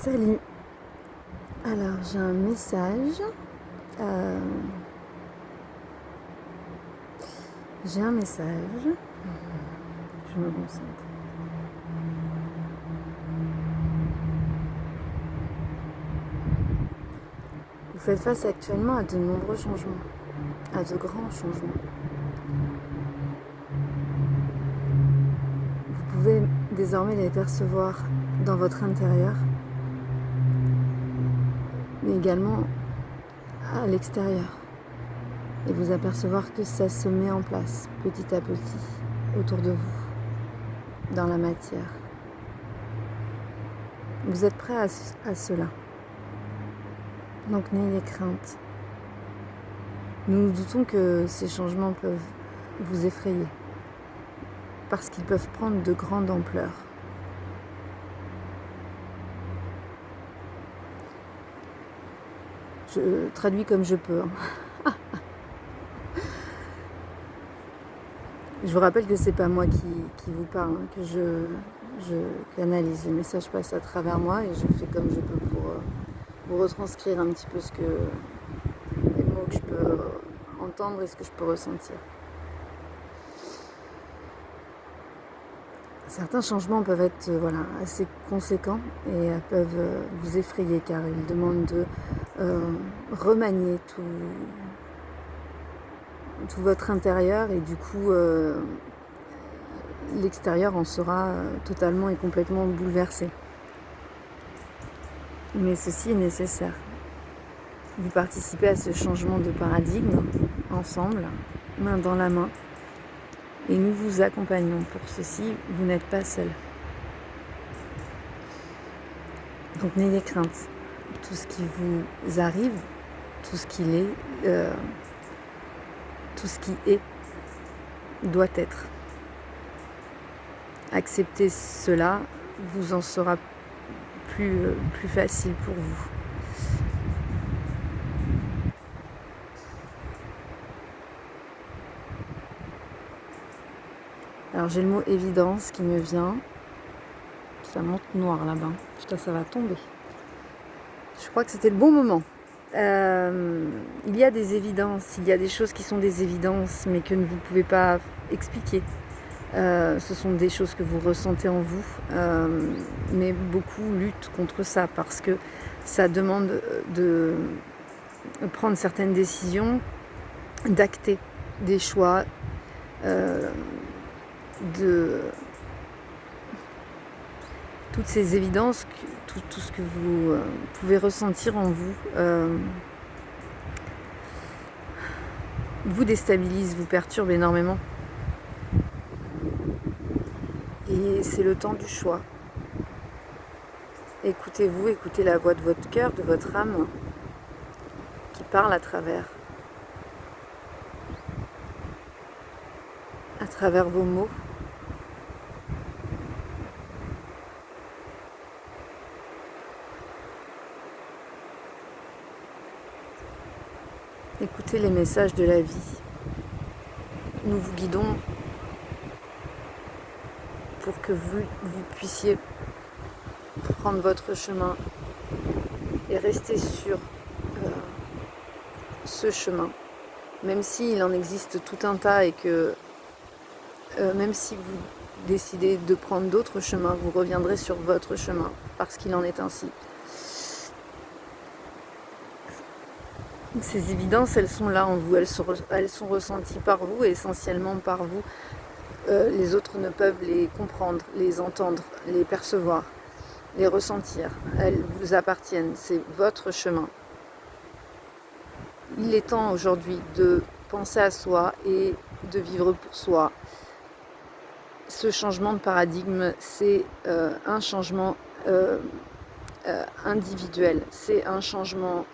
Salut. Alors j'ai un message. J'ai un message. Je me concentre. Vous faites face actuellement à de nombreux changements, à de grands changements. Vous pouvez désormais les percevoir dans votre intérieur, mais également à l'extérieur. Et vous apercevoir que ça se met en place petit à petit autour de vous, dans la matière. Vous êtes prêt à cela. Donc n'ayez crainte. Nous nous doutons que ces changements peuvent vous effrayer, parce qu'ils peuvent prendre de grandes ampleurs. Je traduis comme je peux. Je vous rappelle que c'est pas moi qui vous parle, que je canalise. Les messages passent à travers moi et je fais comme je peux pour vous retranscrire un petit peu les mots que je peux entendre et ce que je peux ressentir. Certains changements peuvent être assez conséquents et peuvent vous effrayer car ils demandent de remanier tout votre intérieur et du coup l'extérieur en sera totalement et complètement bouleversé. Mais ceci est nécessaire. Vous participez à ce changement de paradigme ensemble, main dans la main, et nous vous accompagnons pour ceci. Vous n'êtes pas seul. Donc n'ayez crainte. Tout ce qui vous arrive, tout ce qui est, doit être. Acceptez cela, vous en sera plus facile pour vous. Alors j'ai le mot évidence qui me vient. Ça monte noir là-bas. Putain, ça va tomber. Je crois que c'était le bon moment. Il y a des évidences, il y a des choses qui sont des évidences, mais que vous ne pouvez pas expliquer. Ce sont des choses que vous ressentez en vous, mais beaucoup luttent contre ça parce que ça demande de prendre certaines décisions, d'acter des choix, de toutes ces évidences, tout ce que vous pouvez ressentir en vous, vous déstabilise, vous perturbe énormément. Et c'est le temps du choix. Écoutez-vous, écoutez la voix de votre cœur, de votre âme, qui parle à travers vos mots. Écoutez les messages de la vie. Nous vous guidons pour que vous puissiez prendre votre chemin et rester sur ce chemin. Même s'il en existe tout un tas et que même si vous décidez de prendre d'autres chemins, vous reviendrez sur votre chemin parce qu'il en est ainsi. Ces évidences, elles sont là en vous, elles sont ressenties par vous et essentiellement par vous. Les autres ne peuvent les comprendre, les entendre, les percevoir, les ressentir. Elles vous appartiennent, c'est votre chemin. Il est temps aujourd'hui de penser à soi et de vivre pour soi. Ce changement de paradigme, c'est un changement individuel, c'est un changement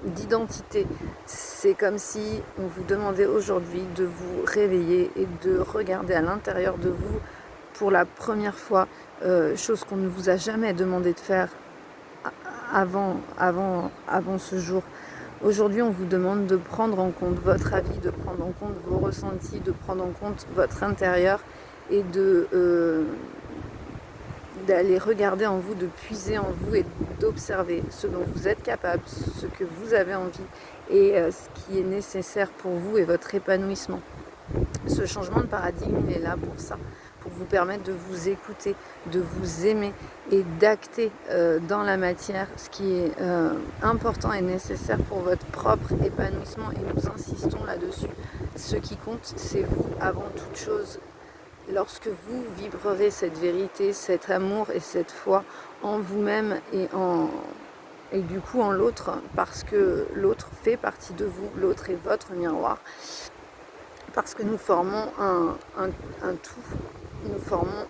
d'identité. C'est comme si on vous demandait aujourd'hui de vous réveiller et de regarder à l'intérieur de vous pour la première fois, chose qu'on ne vous a jamais demandé de faire avant ce jour. Aujourd'hui, on vous demande de prendre en compte votre avis, de prendre en compte vos ressentis, de prendre en compte votre intérieur et d'aller regarder en vous, de puiser en vous et d'observer ce dont vous êtes capable, ce que vous avez envie et ce qui est nécessaire pour vous et votre épanouissement. Ce changement de paradigme, il est là pour ça, pour vous permettre de vous écouter, de vous aimer et d'acter dans la matière ce qui est important et nécessaire pour votre propre épanouissement. Et nous insistons là-dessus. Ce qui compte, c'est vous avant toute chose. Lorsque vous vibrerez cette vérité, cet amour et cette foi en vous-même et du coup en l'autre, parce que l'autre fait partie de vous, l'autre est votre miroir, parce que nous formons un tout, nous formons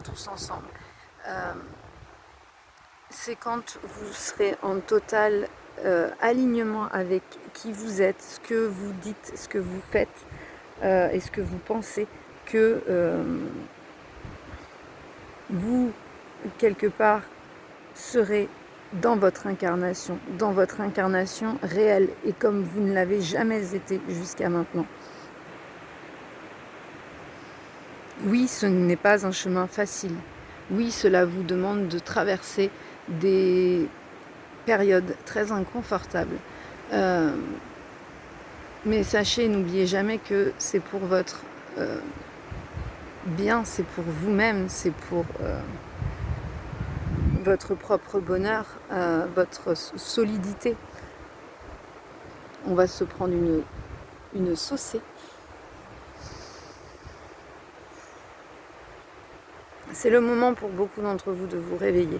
tous ensemble. C'est quand vous serez en total alignement avec qui vous êtes, ce que vous dites, ce que vous faites et ce que vous pensez, que vous, quelque part, serez dans votre incarnation réelle et comme vous ne l'avez jamais été jusqu'à maintenant. Oui, ce n'est pas un chemin facile. Oui, cela vous demande de traverser des périodes très inconfortables. Mais sachez, n'oubliez jamais que c'est pour votre bien, c'est pour vous-même, c'est pour votre propre bonheur, votre solidité. On va se prendre une saucée. C'est le moment pour beaucoup d'entre vous de vous réveiller.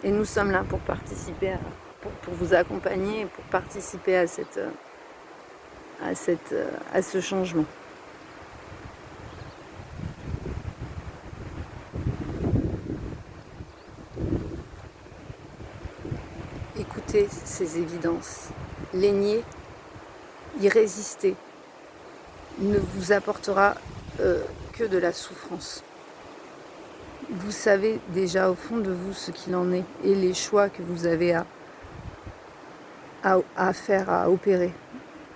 Et nous sommes là pour participer, pour vous accompagner, pour participer à ce changement. Écoutez ces évidences. Les nier, y résister, ne vous apportera que de la souffrance. Vous savez déjà au fond de vous ce qu'il en est et les choix que vous avez à faire, à opérer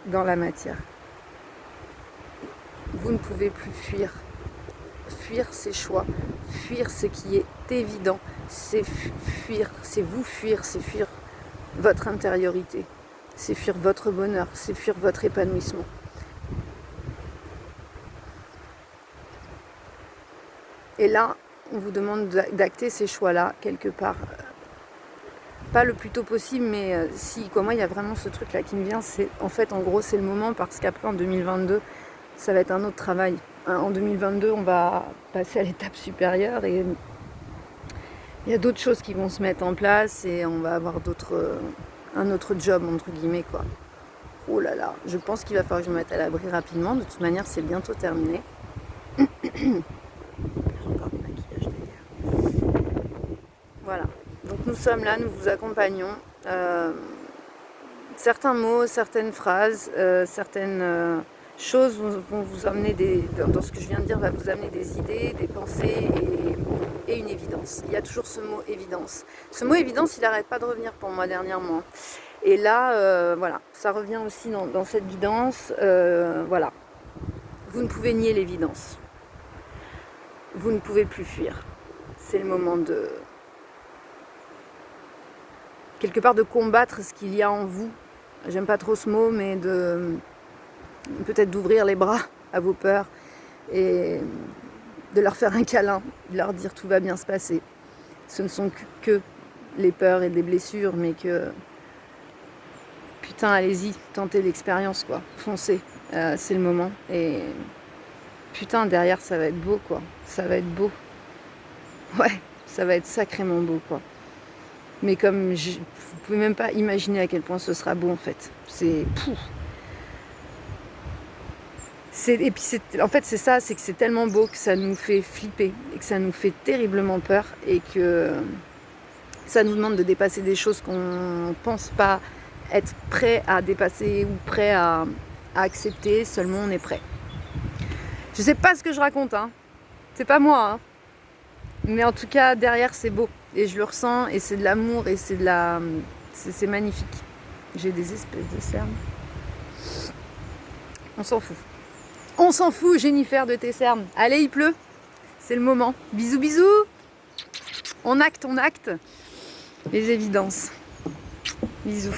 dans la matière. Vous ne pouvez plus fuir ces choix, fuir ce qui est évident, c'est fuir votre intériorité, c'est fuir votre bonheur, c'est fuir votre épanouissement. Et là, on vous demande d'acter ces choix-là quelque part. Pas le plus tôt possible, mais si, quoi, moi, il y a vraiment ce truc-là qui me vient. C'est, en fait, en gros, c'est le moment parce qu'après, en 2022, ça va être un autre travail. En 2022, on va passer à l'étape supérieure et il y a d'autres choses qui vont se mettre en place et on va avoir un autre job, entre guillemets, quoi. Oh là là, je pense qu'il va falloir que je me mette à l'abri rapidement. De toute manière, c'est bientôt terminé. Voilà, donc nous sommes là, nous vous accompagnons. Certains mots, certaines phrases, certaines choses vont vous amener dans ce que je viens de dire, va vous amener des idées, des pensées et une évidence. Il y a toujours ce mot évidence. Ce mot évidence, il n'arrête pas de revenir pour moi dernièrement. Et là, voilà, ça revient aussi dans cette guidance. Voilà, vous ne pouvez nier l'évidence. Vous ne pouvez plus fuir. C'est le moment de quelque part de combattre ce qu'il y a en vous. J'aime pas trop ce mot, mais peut-être d'ouvrir les bras à vos peurs et de leur faire un câlin, de leur dire tout va bien se passer. Ce ne sont que les peurs et les blessures, mais que putain, allez-y, tentez l'expérience, quoi. Foncez, c'est le moment. Et putain, derrière, ça va être beau, quoi. Ça va être beau. Ouais, ça va être sacrément beau, quoi. Mais comme vous pouvez même pas imaginer à quel point ce sera beau, en fait. En fait, c'est ça, c'est que c'est tellement beau que ça nous fait flipper et que ça nous fait terriblement peur et que ça nous demande de dépasser des choses qu'on pense pas être prêt à dépasser ou prêt à accepter, seulement on est prêt. Je sais pas ce que je raconte, hein. C'est pas moi, hein. Mais en tout cas, derrière, c'est beau. et je le ressens, et c'est de l'amour, et c'est c'est magnifique. J'ai des espèces de cernes. On s'en fout. On s'en fout, Jennifer, de tes cernes. Allez, il pleut. C'est le moment. Bisous, bisous. On acte les évidences. Bisous.